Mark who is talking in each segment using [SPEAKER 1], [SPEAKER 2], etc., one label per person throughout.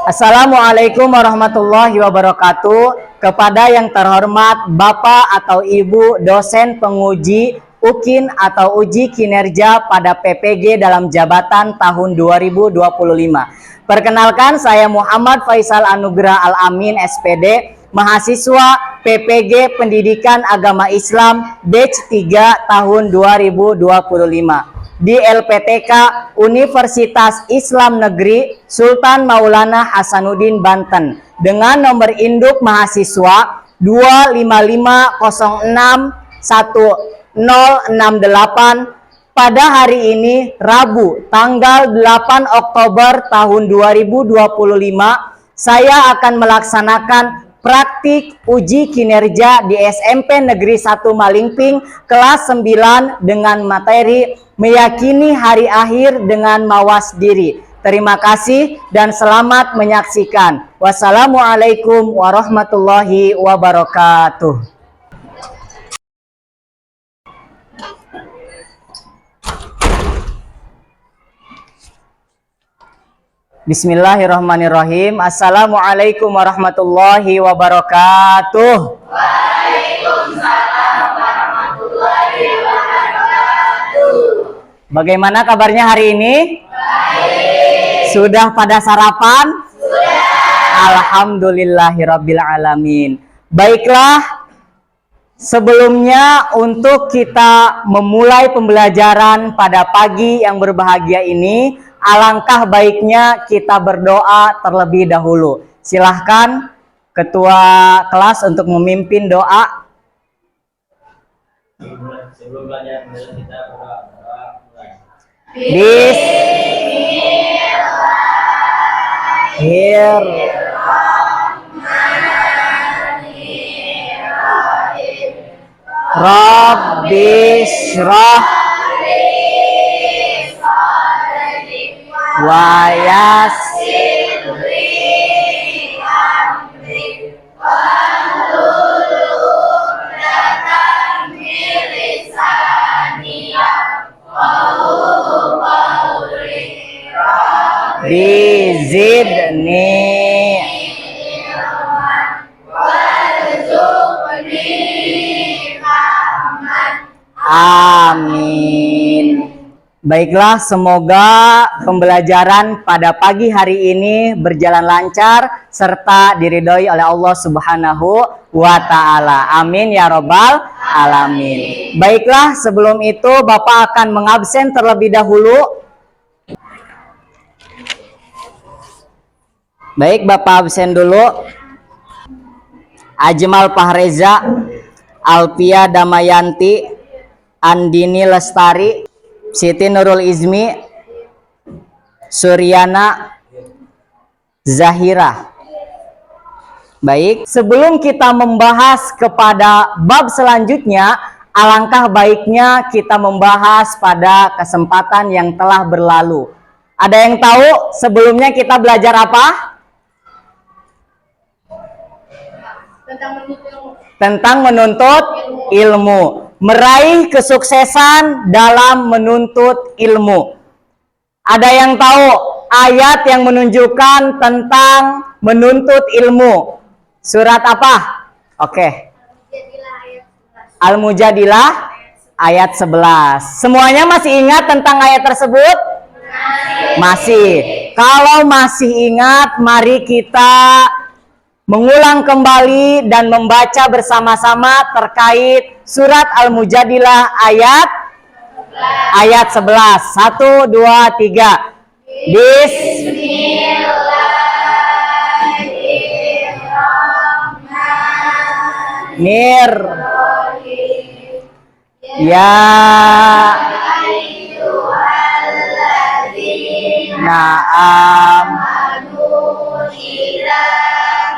[SPEAKER 1] Assalamualaikum warahmatullahi wabarakatuh. Kepada yang terhormat Bapak atau Ibu dosen penguji UKIN atau uji kinerja pada PPG dalam jabatan tahun 2025. Perkenalkan, saya Muhammad Faisal Anugrah Al-Amin SPD, mahasiswa PPG Pendidikan Agama Islam batch 3 tahun 2025 di LPTK Universitas Islam Negeri Sultan Maulana Hasanuddin Banten dengan nomor induk mahasiswa 255061068 pada hari ini Rabu tanggal 8 Oktober tahun 2025. Saya akan melaksanakan praktik uji kinerja di SMP Negeri 1 Malingping kelas 9 dengan materi meyakini hari akhir dengan mawas diri. Terima kasih dan selamat menyaksikan. Wassalamualaikum warahmatullahi wabarakatuh. Bismillahirrahmanirrahim. Assalamualaikum warahmatullahi wabarakatuh. Waalaikumsalam warahmatullahi wabarakatuh. Bagaimana kabarnya hari ini? Baik. Sudah pada sarapan? Sudah. Alhamdulillahirabbil alamin. Baiklah, sebelumnya untuk kita memulai pembelajaran pada pagi yang berbahagia ini, alangkah baiknya kita berdoa terlebih dahulu. Silahkan ketua kelas untuk memimpin doa. Sebelum belajar kita berdoa. Bismillahirrahmanirrahim. Rabbi shrah wa yassir li amri wahlul 'uqdatam min lisani yafqahu qawli rabbi zidni ilman warzuqni fahman. Amin. Baiklah, semoga pembelajaran pada pagi hari ini berjalan lancar serta diridhoi oleh Allah Subhanahu wa Ta'ala. Amin ya Robbal Alamin. Baiklah, sebelum itu Bapak akan mengabsen terlebih dahulu. Baik, Bapak absen dulu. Ajmal Fahreza, Alpia Damayanti, Andini Lestari, Siti Nurul Izmi, Suryana Zahira. Baik, sebelum kita membahas kepada bab selanjutnya, alangkah baiknya kita membahas pada kesempatan yang telah berlalu. Ada yang tahu sebelumnya kita belajar apa? Tentang menuntut ilmu. Meraih kesuksesan dalam menuntut ilmu. Ada yang tahu ayat yang menunjukkan tentang menuntut ilmu? Surat apa? Oke. Al-Mujadilah ayat 11. Semuanya masih ingat tentang ayat tersebut? Masih. Kalau masih ingat, mari kita mengulang kembali dan membaca bersama-sama terkait surat Al-Mujadilah ayat 11. 1, 2, 3. Bismillahirrahmanirrahim. Ya ayyuhalladzina amanu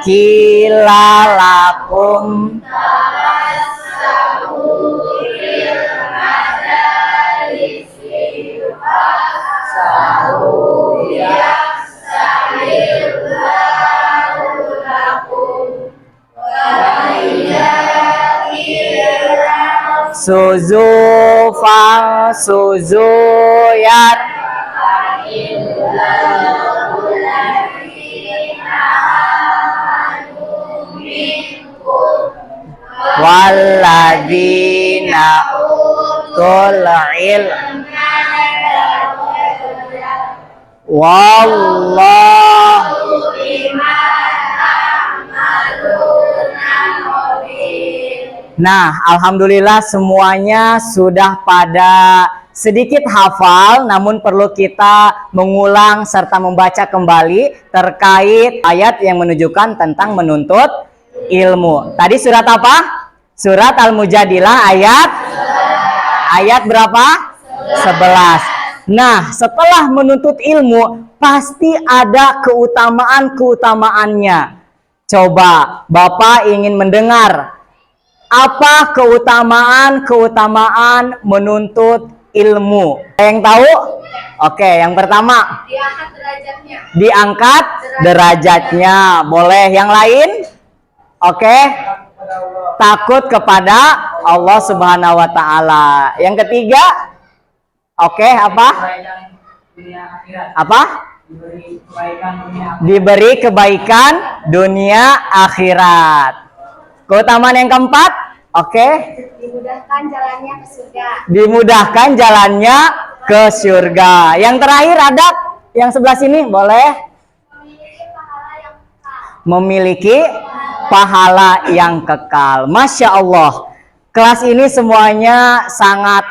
[SPEAKER 1] kilalakum suzufan suzuyat walladzina utul ilm wallahu bima ta'maluna khabir. Nah, alhamdulillah semuanya sudah pada sedikit hafal, namun perlu kita mengulang serta membaca kembali terkait ayat yang menunjukkan tentang menuntut ilmu. Tadi surat apa? Surat Al-Mujadilah ayat berapa? 11. Nah, setelah menuntut ilmu, pasti ada keutamaan-keutamaannya. Coba, Bapak ingin mendengar apa keutamaan-keutamaan menuntut ilmu? Yang tahu? Oke, yang pertama.
[SPEAKER 2] Diangkat derajatnya.
[SPEAKER 1] Diangkat derajatnya. Boleh yang lain? Oke. Takut kepada Allah Subhanahu wa taala. Yang ketiga? Oke, apa? Apa? Diberi kebaikan dunia akhirat. Keutamaan yang keempat? Oke.
[SPEAKER 2] Dimudahkan jalannya ke surga.
[SPEAKER 1] Dimudahkan jalannya ke surga. Yang terakhir ada yang sebelah sini, boleh? Memiliki pahala yang kekal. Masya Allah. Kelas ini semuanya sangat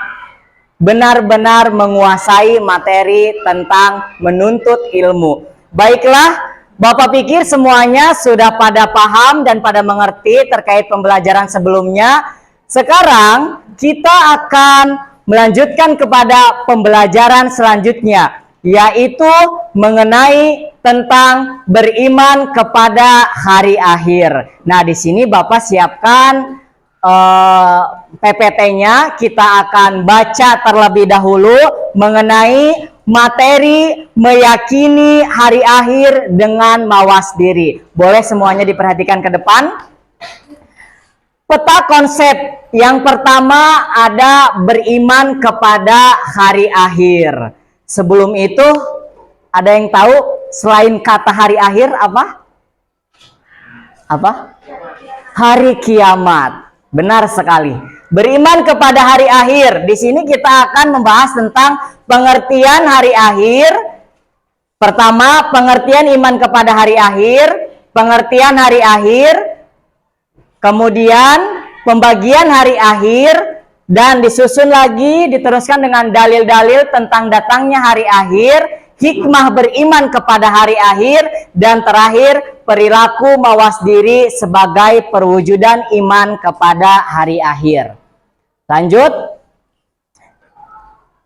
[SPEAKER 1] benar-benar menguasai materi tentang menuntut ilmu. Baiklah, Bapak pikir semuanya sudah pada paham dan pada mengerti terkait pembelajaran sebelumnya. Sekarang kita akan melanjutkan kepada pembelajaran selanjutnya, yaitu mengenai tentang beriman kepada hari akhir. Nah, di sini Bapak siapkan PPT-nya. Kita akan baca terlebih dahulu mengenai materi meyakini hari akhir dengan mawas diri. Boleh semuanya diperhatikan ke depan. Peta konsep yang pertama ada beriman kepada hari akhir. Sebelum itu, ada yang tahu selain kata hari akhir apa? Apa? Hari kiamat. Benar sekali. Beriman kepada hari akhir. Di sini kita akan membahas tentang pengertian hari akhir. Pertama, pengertian iman kepada hari akhir, pengertian hari akhir, kemudian pembagian hari akhir, dan disusun lagi, diteruskan dengan dalil-dalil tentang datangnya hari akhir, hikmah beriman kepada hari akhir, dan terakhir perilaku mawas diri sebagai perwujudan iman kepada hari akhir. Lanjut.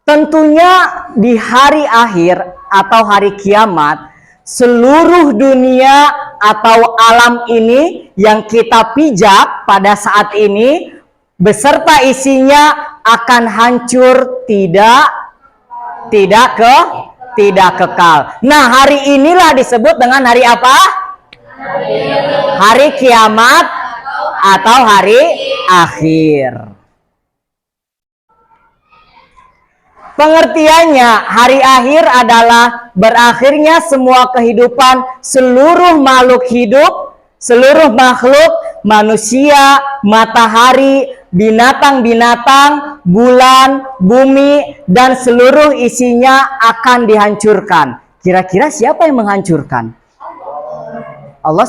[SPEAKER 1] Tentunya di hari akhir atau hari kiamat, seluruh dunia atau alam ini yang kita pijak pada saat ini beserta isinya akan hancur, tidak kekal. Nah, hari inilah disebut dengan hari apa? Hari kiamat atau hari akhir. Pengertiannya, hari akhir adalah berakhirnya semua kehidupan seluruh makhluk hidup, seluruh makhluk, manusia, matahari, binatang-binatang, bulan, bumi, dan seluruh isinya akan dihancurkan. Kira-kira siapa yang menghancurkan? Allah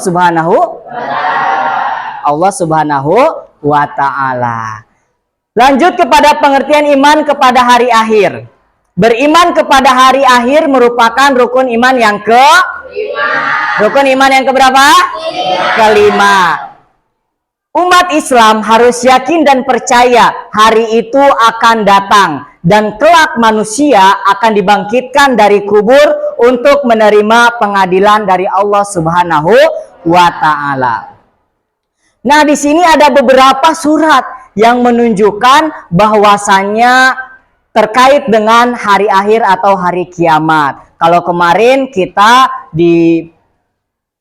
[SPEAKER 1] Subhanahu wa ta'ala. Lanjut kepada pengertian iman kepada hari akhir. Beriman kepada hari akhir merupakan rukun iman yang rukun iman yang keberapa? Kelima. Umat Islam harus yakin dan percaya hari itu akan datang dan kelak manusia akan dibangkitkan dari kubur untuk menerima pengadilan dari Allah Subhanahu wa ta'ala. Nah, di sini ada beberapa surat yang menunjukkan bahwasannya terkait dengan hari akhir atau hari kiamat. Kalau kemarin kita di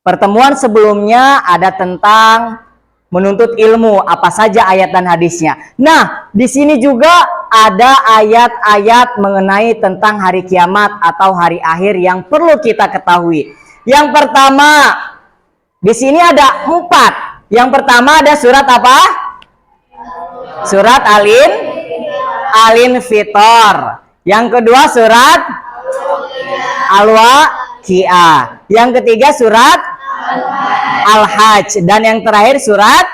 [SPEAKER 1] pertemuan sebelumnya ada tentang menuntut ilmu, apa saja ayat dan hadisnya. Nah, di sini juga ada ayat-ayat mengenai tentang hari kiamat atau hari akhir yang perlu kita ketahui. Yang pertama, di sini ada 4. Yang pertama ada surat apa? Surat Al-Infitor. Yang kedua surat Al-Waqiah. Yang ketiga surat Al-Hajj. Dan yang terakhir surat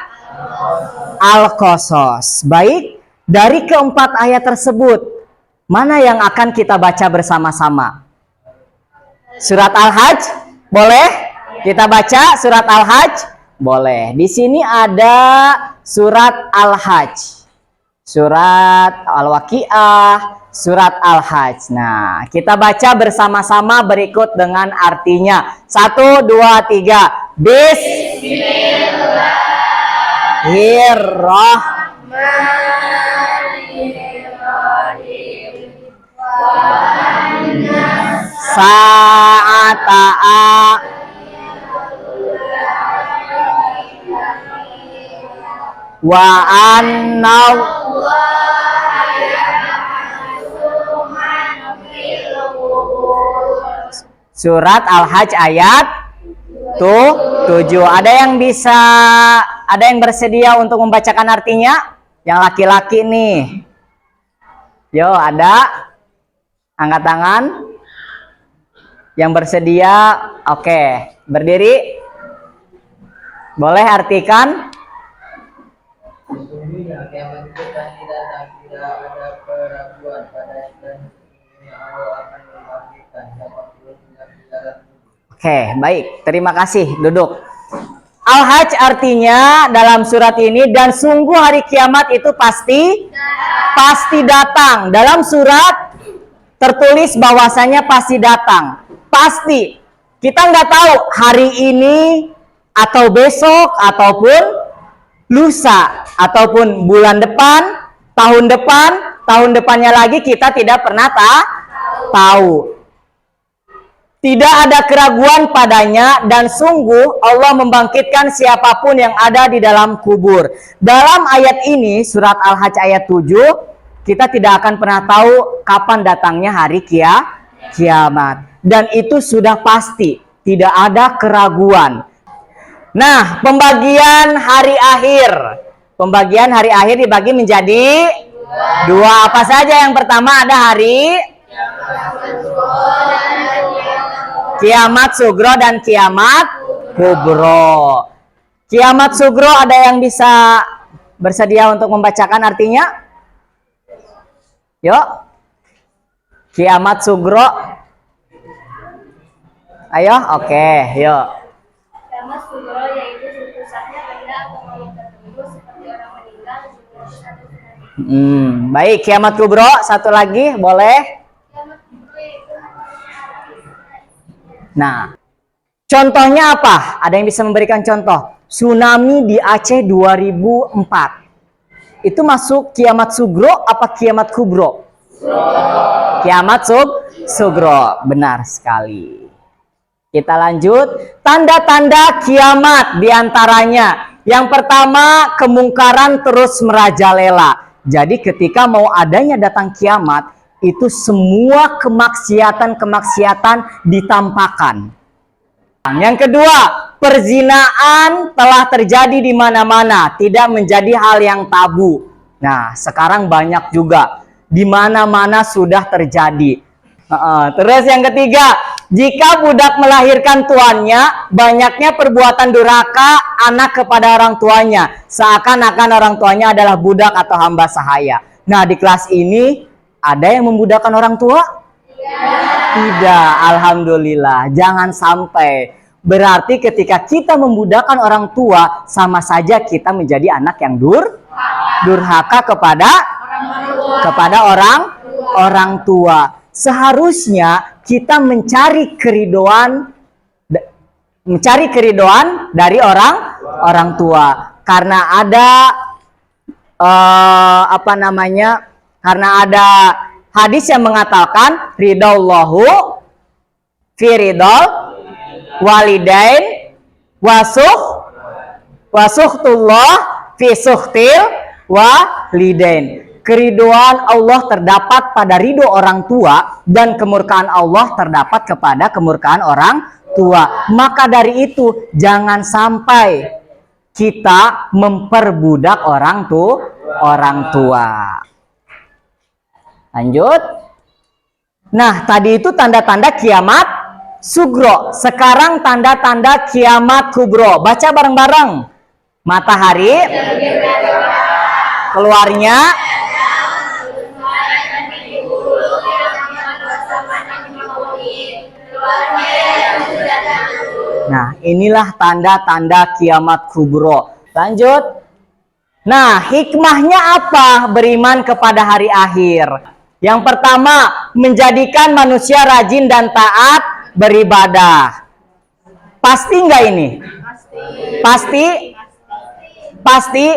[SPEAKER 1] Al-Qasas. Baik, dari keempat ayat tersebut, mana yang akan kita baca bersama-sama? Surat Al-Hajj? Boleh? Kita baca surat Al-Hajj? Boleh. Di sini ada surat Al-Hajj, surat Al-Waqiah, surat Al-Hajj. Nah, kita baca bersama-sama berikut dengan artinya. 1, 2, 3. Bismillahirrahmanirrahim. Sa'ata'a wa anna Surat Al-Hajj ayat 7. Ada yang bersedia untuk membacakan artinya? Yang laki-laki nih. Yo, ada? Angkat tangan. Yang bersedia, oke. Berdiri. Boleh artikan?
[SPEAKER 3] Sesungguhnya kiamat itu pasti datang, tidak ada keraguan pada dan Allah akan membangkitkan siapapun yang di dalam tubuh.
[SPEAKER 1] Oke, baik. Terima kasih. Duduk. Al-Hajj artinya dalam surat ini, dan sungguh hari kiamat itu pasti datang. Dalam surat tertulis bahwasanya pasti datang. Pasti. Kita nggak tahu hari ini atau besok ataupun lusa ataupun bulan depan, tahun depannya lagi kita tidak pernah tahu. Tidak ada keraguan padanya, dan sungguh Allah membangkitkan siapapun yang ada di dalam kubur. Dalam ayat ini, surat Al-Hajj ayat 7, kita tidak akan pernah tahu kapan datangnya hari kiamat. Dan itu sudah pasti, tidak ada keraguan. Nah, pembagian hari akhir. Pembagian hari akhir dibagi menjadi dua. Apa saja? Yang pertama ada hari kiamat sugro dan kiamat kubro. Kiamat sugro, ada yang bisa bersedia untuk membacakan artinya? Yuk. Kiamat sugro. Ayo, oke, yuk.
[SPEAKER 2] Kiamat sugro yaitu susahnya benda atau makhluk tertentu seperti orang meninggal,
[SPEAKER 1] Baik, kiamat kubro, satu lagi, boleh?
[SPEAKER 2] kiamat kubro yaitu
[SPEAKER 1] Nah, contohnya apa? Ada yang bisa memberikan contoh? Tsunami di Aceh 2004. Itu masuk kiamat sugro apa kiamat kubro? Kiamat sugro, benar sekali. Kita lanjut. Tanda-tanda kiamat diantaranya. Yang pertama, kemungkaran terus merajalela. Jadi ketika mau adanya datang kiamat, itu semua kemaksiatan ditampakkan. Yang kedua, perzinaan telah terjadi di mana-mana, tidak menjadi hal yang tabu. Nah, sekarang banyak juga, di mana-mana sudah terjadi. Terus yang ketiga, jika budak melahirkan tuannya, banyaknya perbuatan durhaka anak kepada orang tuanya, seakan-akan orang tuanya adalah budak atau hamba sahaya. Nah, di kelas ini ada yang membudakkan orang tua? Tidak, alhamdulillah. Jangan sampai. Berarti ketika kita membudakkan orang tua, sama saja kita menjadi anak yang durhaka kepada orang tua. Seharusnya kita mencari keridoan dari orang tua. Karena ada karena ada hadis yang mengatakan ridallahu fi ridal walidain wasuhtullah fi suhtil walidain. Keridoan Allah terdapat pada ridho orang tua, dan kemurkaan Allah terdapat kepada kemurkaan orang tua. Maka dari itu jangan sampai kita memperbudak orang orang tua. Lanjut. Nah, tadi itu tanda-tanda kiamat sugro. Sekarang tanda-tanda kiamat kubro. Baca bareng-bareng. Matahari keluarnya. Nah, inilah tanda-tanda kiamat kubro. Lanjut. Nah, hikmahnya apa beriman kepada hari akhir? Yang pertama, menjadikan manusia rajin dan taat beribadah. Pasti nggak ini? Pasti. Pasti.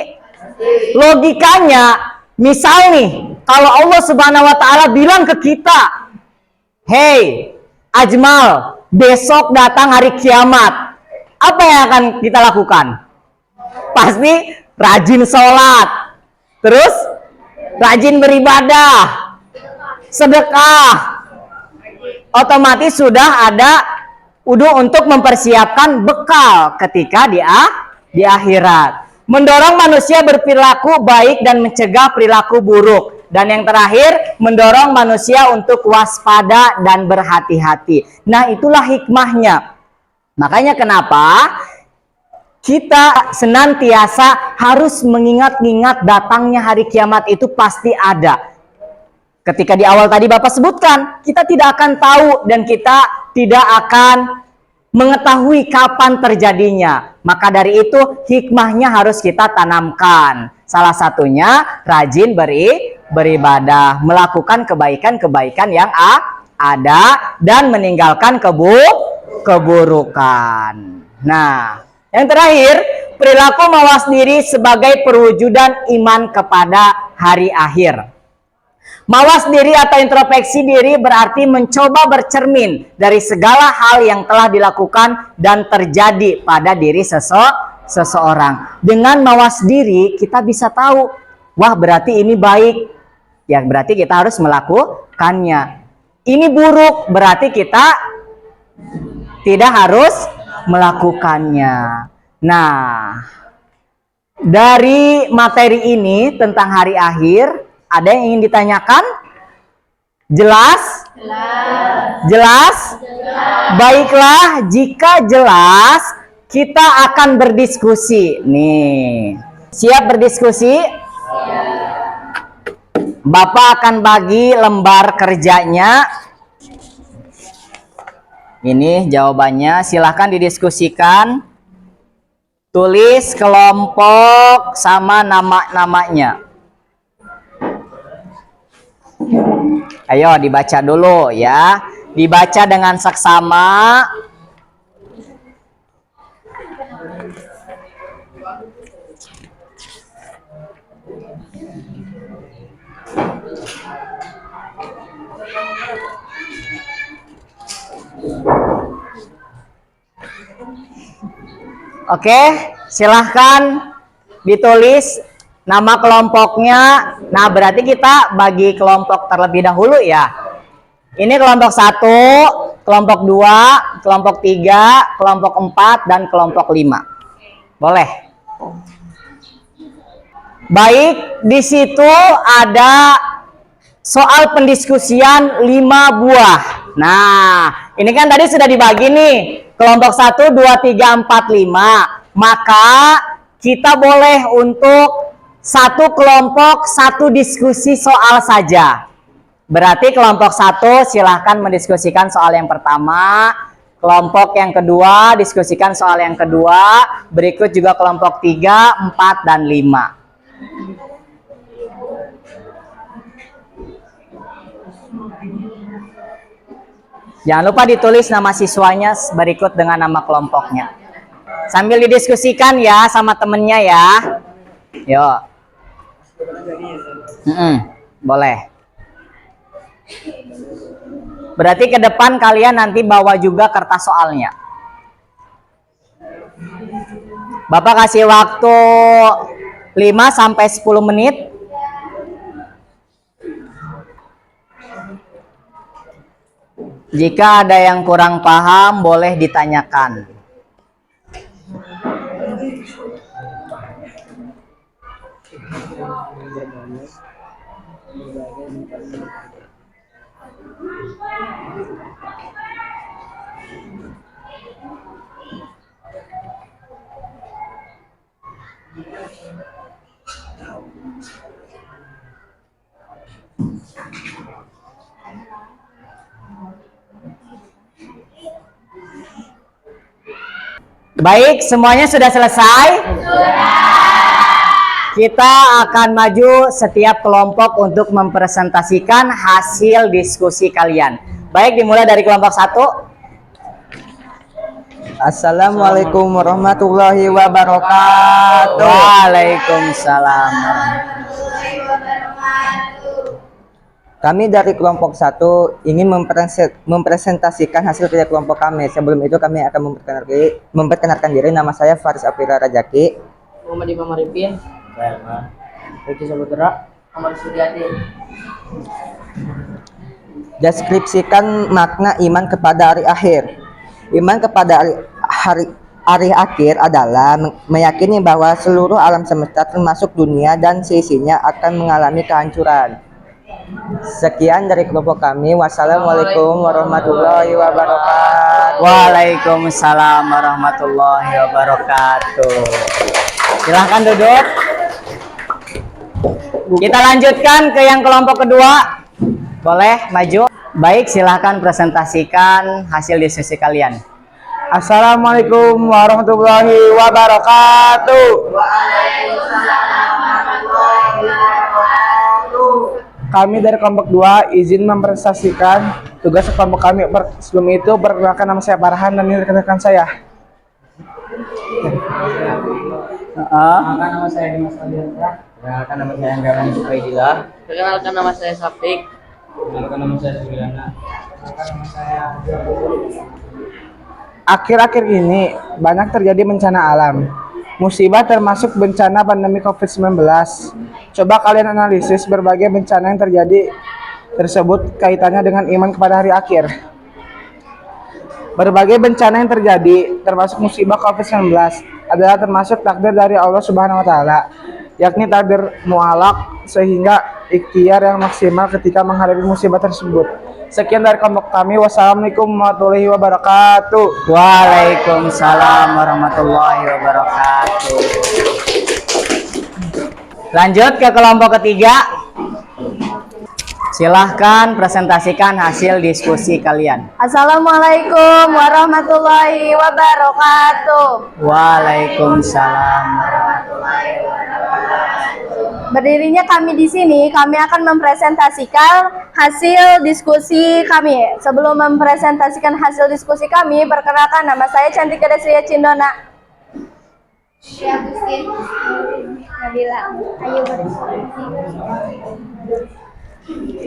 [SPEAKER 1] Logikanya, misal nih, kalau Allah Subhanahu wa Ta'ala bilang ke kita, "Hey, Ajmal, besok datang hari kiamat." Apa yang akan kita lakukan? Pasti rajin sholat, terus rajin beribadah, sedekah. Otomatis sudah ada untuk mempersiapkan bekal ketika di akhirat. Mendorong manusia berperilaku baik dan mencegah perilaku buruk. Dan yang terakhir, mendorong manusia untuk waspada dan berhati-hati. Nah, itulah hikmahnya. Makanya kenapa kita senantiasa harus mengingat-ingat datangnya hari kiamat itu pasti ada. Ketika di awal tadi Bapak sebutkan, kita tidak akan tahu dan kita tidak akan mengetahui kapan terjadinya. Maka dari itu hikmahnya harus kita tanamkan. Salah satunya rajin beribadah, melakukan kebaikan-kebaikan yang ada dan meninggalkan keburukan. Nah, yang terakhir, perilaku mawas diri sebagai perwujudan iman kepada hari akhir. Mawas diri atau introspeksi diri berarti mencoba bercermin dari segala hal yang telah dilakukan dan terjadi pada diri seseorang. Dengan mawas diri kita bisa tahu, wah berarti ini baik, ya berarti kita harus melakukannya. Ini buruk, berarti kita tidak harus melakukannya. Nah, dari materi ini tentang hari akhir, ada yang ingin ditanyakan? Jelas? Jelas? Baiklah, jika jelas, kita akan berdiskusi. Nih, siap berdiskusi? Bapak akan bagi lembar kerjanya. Ini jawabannya, silahkan didiskusikan. Tulis kelompok sama nama-namanya. Ayo dibaca dulu ya. Dibaca dengan saksama. Oke, silahkan ditulis nama kelompoknya. Nah, berarti kita bagi kelompok terlebih dahulu ya. Ini kelompok 1, kelompok 2, kelompok 3, kelompok 4, dan kelompok 5. Boleh? Baik, di situ ada soal pendiskusian 5 buah. Nah, ini kan tadi sudah dibagi nih. Kelompok 1, 2, 3, 4, 5. Maka kita boleh untuk satu kelompok, satu diskusi soal saja. Berarti kelompok 1 silahkan mendiskusikan soal yang pertama. Kelompok yang kedua diskusikan soal yang kedua. Berikut juga kelompok 3, 4, dan 5. Jangan lupa ditulis nama siswanya berikut dengan nama kelompoknya. Sambil didiskusikan ya sama temennya ya. Yuk. Boleh. Berarti ke depan kalian nanti bawa juga kertas soalnya. Bapak kasih waktu 5 sampai 10 menit. Jika ada yang kurang paham, boleh ditanyakan. Baik, semuanya sudah selesai? Kita akan maju setiap kelompok untuk mempresentasikan hasil diskusi kalian. Baik, dimulai dari kelompok 1.
[SPEAKER 3] Assalamualaikum warahmatullahi wabarakatuh.
[SPEAKER 1] Waalaikumsalam.
[SPEAKER 3] Kami dari kelompok 1 ingin mempresentasikan hasil kerja kelompok kami. Sebelum itu kami akan memperkenalkan diri. Nama saya Faris Afira Rajaki.
[SPEAKER 4] Muhammad Imam Arifin. Ricky Sabudra. Muhammad Suryadi.
[SPEAKER 3] Deskripsikan makna iman kepada hari akhir. Iman kepada hari akhir adalah meyakini bahwa seluruh alam semesta termasuk dunia dan seisinya akan mengalami kehancuran. Sekian dari kelompok kami. Wassalamualaikum warahmatullahi wabarakatuh.
[SPEAKER 1] Waalaikumsalam warahmatullahi wabarakatuh. Silahkan duduk. Kita lanjutkan ke yang kelompok kedua. Boleh maju. Baik, silahkan presentasikan hasil diskusi kalian.
[SPEAKER 5] Assalamualaikum warahmatullahi wabarakatuh. Kami dari kelompok 2 izin mempresentasikan tugas kelompok kami. Sebelum itu perkenalkan, nama saya Farhan dan ini rekan-rekan saya.
[SPEAKER 4] Perkenalkan nama saya Dimas Aldiansyah.
[SPEAKER 3] Perkenalkan nama saya Anggaran Supaidillah.
[SPEAKER 4] Perkenalkan nama saya Sapik.
[SPEAKER 3] Perkenalkan nama saya Subilana.
[SPEAKER 5] Akhir-akhir ini banyak terjadi bencana alam. Musibah termasuk bencana pandemi COVID-19. Coba kalian analisis berbagai bencana yang terjadi tersebut kaitannya dengan iman kepada hari akhir. Berbagai bencana yang terjadi termasuk musibah COVID-19 adalah termasuk takdir dari Allah Subhanahu wa taala, yakni takdir mu'alaq, sehingga ikhtiar yang maksimal ketika menghadapi musibah tersebut. Sekian dari kelompok kami. Wassalamualaikum warahmatullahi wabarakatuh.
[SPEAKER 1] Waalaikumsalam warahmatullahi wabarakatuh. Lanjut ke kelompok ketiga. Silahkan presentasikan hasil diskusi kalian.
[SPEAKER 2] Assalamualaikum warahmatullahi wabarakatuh.
[SPEAKER 1] Waalaikumsalam.
[SPEAKER 2] Berdirinya kami di sini, kami akan mempresentasikan hasil diskusi kami. Sebelum mempresentasikan hasil diskusi kami, perkenalkan, nama saya Cantika Desria Cindona. Nabila. Ayo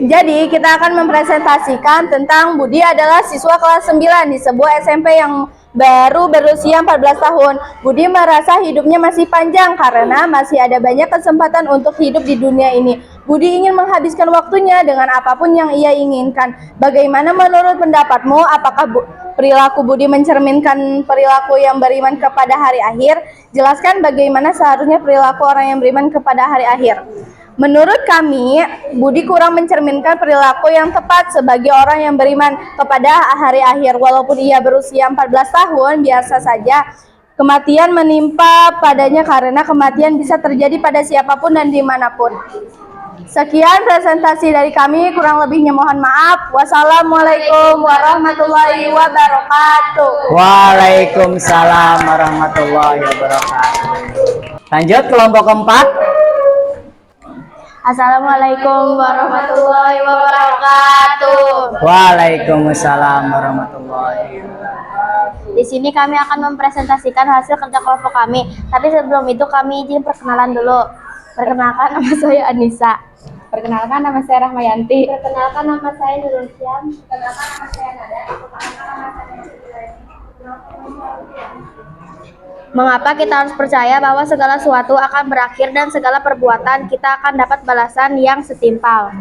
[SPEAKER 2] Jadi kita akan mempresentasikan tentang Budi adalah siswa kelas 9 di sebuah SMP yang baru berusia 14 tahun. Budi merasa hidupnya masih panjang karena masih ada banyak kesempatan untuk hidup di dunia ini. Budi ingin menghabiskan waktunya dengan apapun yang ia inginkan. Bagaimana menurut pendapatmu? Apakah perilaku Budi mencerminkan perilaku yang beriman kepada hari akhir? Jelaskan bagaimana seharusnya perilaku orang yang beriman kepada hari akhir. Menurut kami, Budi kurang mencerminkan perilaku yang tepat sebagai orang yang beriman kepada hari akhir. Walaupun ia berusia 14 tahun, biasa saja kematian menimpa padanya karena kematian bisa terjadi pada siapapun dan dimanapun. Sekian presentasi dari kami, kurang lebihnya mohon maaf. Wassalamualaikum warahmatullahi wabarakatuh.
[SPEAKER 1] Waalaikumsalam warahmatullahi wabarakatuh. Lanjut kelompok keempat.
[SPEAKER 2] Assalamualaikum warahmatullahi wabarakatuh.
[SPEAKER 1] Waalaikumsalam warahmatullahi wabarakatuh.
[SPEAKER 6] Di sini kami akan mempresentasikan hasil kerja kelompok kami. Tapi sebelum itu kami izin perkenalan dulu. Perkenalkan, nama saya Anissa.
[SPEAKER 7] Perkenalkan, nama saya Rahmayanti.
[SPEAKER 6] Perkenalkan, nama saya Nurul Syam.
[SPEAKER 2] Perkenalkan, nama saya Nada. Perkenalkan, nama saya
[SPEAKER 6] Mengapa kita harus percaya bahwa segala sesuatu akan berakhir dan segala perbuatan kita akan dapat balasan yang setimpal?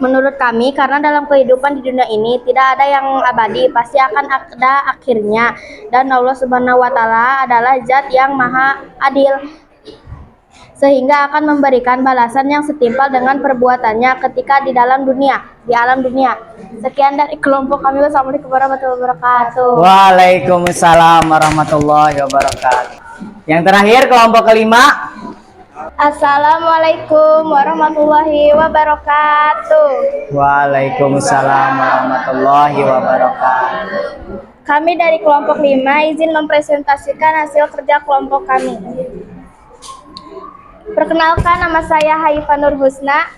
[SPEAKER 6] Menurut kami, karena dalam kehidupan di dunia ini tidak ada yang abadi, pasti akan ada akhirnya. Dan Allah Subhanahu wa taala adalah zat yang maha adil. sehingga akan memberikan balasan yang setimpal dengan perbuatannya ketika di alam dunia. Sekian dari kelompok kami. Wassalamualaikum warahmatullahi wabarakatuh.
[SPEAKER 1] Waalaikumsalam warahmatullahi wabarakatuh. Yang terakhir kelompok kelima.
[SPEAKER 2] Assalamualaikum warahmatullahi wabarakatuh.
[SPEAKER 1] Waalaikumsalam warahmatullahi wabarakatuh.
[SPEAKER 2] Kami dari kelompok 5 izin mempresentasikan hasil kerja kelompok kami. Perkenalkan, nama saya Haifa Nur Husna.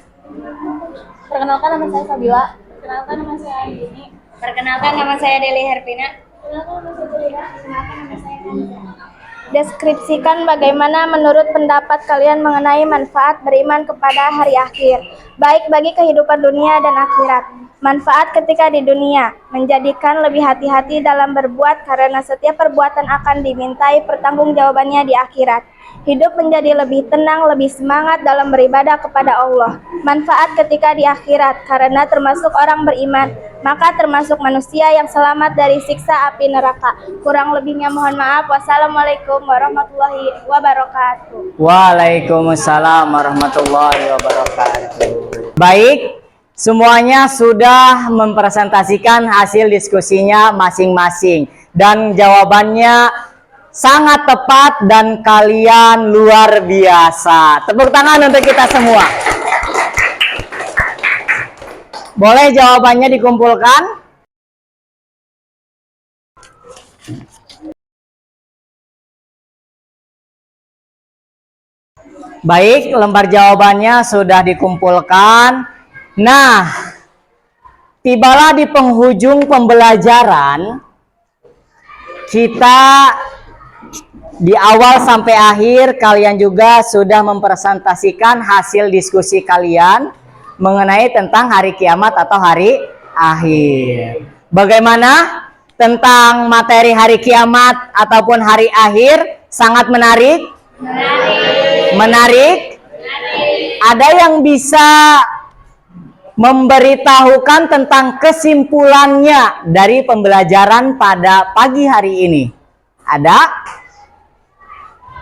[SPEAKER 2] Perkenalkan, nama saya Sabila. Perkenalkan, nama saya Andini. Perkenalkan, nama saya Deli Herpina. Perkenalkan, nama saya Julia. Perkenalkan, nama saya Kanza. Deskripsikan bagaimana menurut pendapat kalian mengenai manfaat beriman kepada hari akhir, baik bagi kehidupan dunia dan akhirat. Manfaat ketika di dunia, menjadikan lebih hati-hati dalam berbuat karena setiap perbuatan akan dimintai pertanggungjawabannya di akhirat. Hidup menjadi lebih tenang, lebih semangat dalam beribadah kepada Allah. Manfaat ketika di akhirat, karena termasuk orang beriman, maka termasuk manusia yang selamat dari siksa api neraka. Kurang lebihnya mohon maaf. Wassalamualaikum warahmatullahi wabarakatuh.
[SPEAKER 1] Waalaikumsalam warahmatullahi wabarakatuh. Baik, semuanya sudah mempresentasikan hasil diskusinya masing-masing dan jawabannya sangat tepat dan kalian luar biasa. Tepuk tangan untuk kita semua. Boleh jawabannya dikumpulkan? Baik, lembar jawabannya sudah dikumpulkan. Nah, tibalah di penghujung pembelajaran. Kita di awal sampai akhir kalian juga sudah mempresentasikan hasil diskusi kalian mengenai tentang hari kiamat atau hari akhir. Bagaimana tentang materi hari kiamat ataupun hari akhir? Sangat menarik? Menarik? Ada yang bisa memberitahukan tentang kesimpulannya dari pembelajaran pada pagi hari ini? Ada?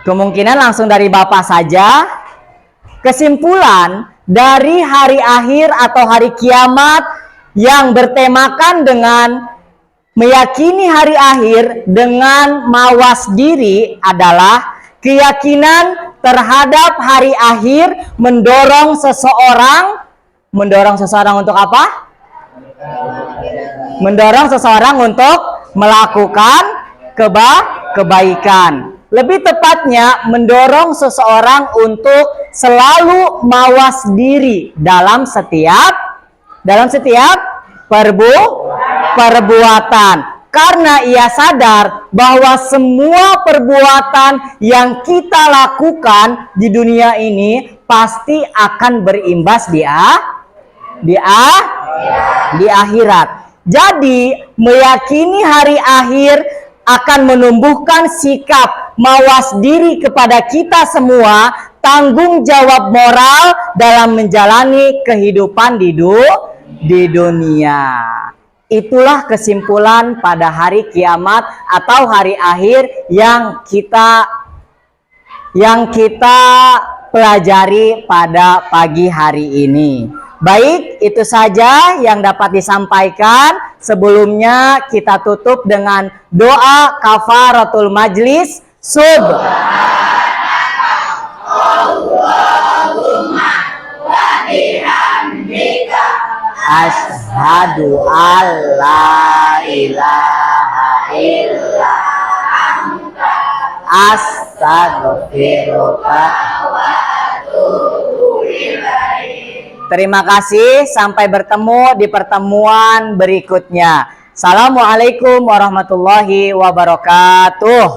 [SPEAKER 1] Kemungkinan langsung dari Bapak saja. Kesimpulan dari hari akhir atau hari kiamat yang bertemakan dengan meyakini hari akhir dengan mawas diri adalah keyakinan terhadap hari akhir mendorong seseorang untuk apa? Mendorong seseorang untuk melakukan kebaikan. Lebih tepatnya mendorong seseorang untuk selalu mawas diri dalam setiap perbuatan. Karena ia sadar bahwa semua perbuatan yang kita lakukan di dunia ini pasti akan berimbas di akhirat. Jadi meyakini hari akhir akan menumbuhkan sikap mawas diri kepada kita semua, tanggung jawab moral dalam menjalani kehidupan di dunia. Itulah kesimpulan pada hari kiamat atau hari akhir yang kita pelajari pada pagi hari ini. Baik, itu saja yang dapat disampaikan. Sebelumnya kita tutup dengan doa kafaratul majlis. Subhanallahumma wa bihamdika asyhadu alla ilaha illa anta astaghfiruka wa atubu ilaik. Terima kasih, sampai bertemu di pertemuan berikutnya. Assalamualaikum warahmatullahi wabarakatuh.